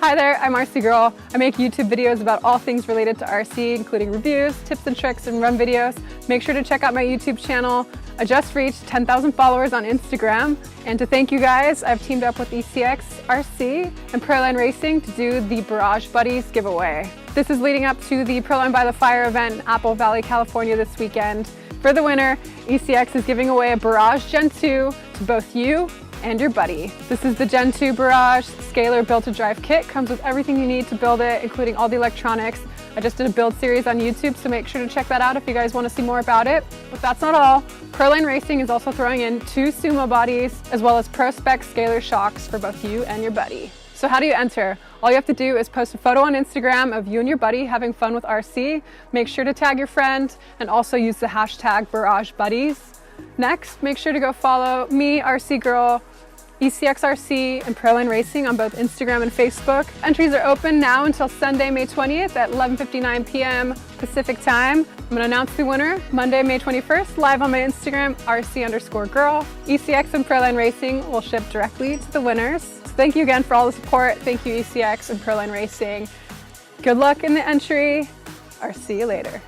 Hi there, I'm RC Girl. I make YouTube videos about all things related to RC, including reviews, tips and tricks, and run videos. Make sure to check out my YouTube channel. I just reached 10,000 followers on Instagram. And to thank you guys, I've teamed up with ECX RC and Proline Racing to do the Barrage Buddies giveaway. This is leading up to the Proline by the Fire event in Apple Valley, California this weekend. For the winner, ECX is giving away a Barrage Gen 2 to both you and your buddy. This is the Gen 2 Barrage Scaler build-to-drive kit. Comes with everything you need to build it, including all the electronics. I just did a build series on YouTube, so make sure to check that out if you guys want to see more about it. But that's not all. Proline Racing is also throwing in 2 Sumo bodies, as well as Pro-Spec Scaler shocks for both you and your buddy. So how do you enter? All you have to do is post a photo on Instagram of you and your buddy having fun with RC. Make sure to tag your friend and also use the hashtag BARRAGEBUDDIES. Next, make sure to go follow me, RC Girl, ECX RC, and Proline Racing on both Instagram and Facebook. Entries are open now until Sunday, May 20th at 11:59 p.m. Pacific time. I'm going to announce the winner Monday, May 21st, live on my Instagram, RC_girl. ECX and Proline Racing will ship directly to the winners. So thank you again for all the support. Thank you, ECX and Proline Racing. Good luck in the entry. I'll see you later.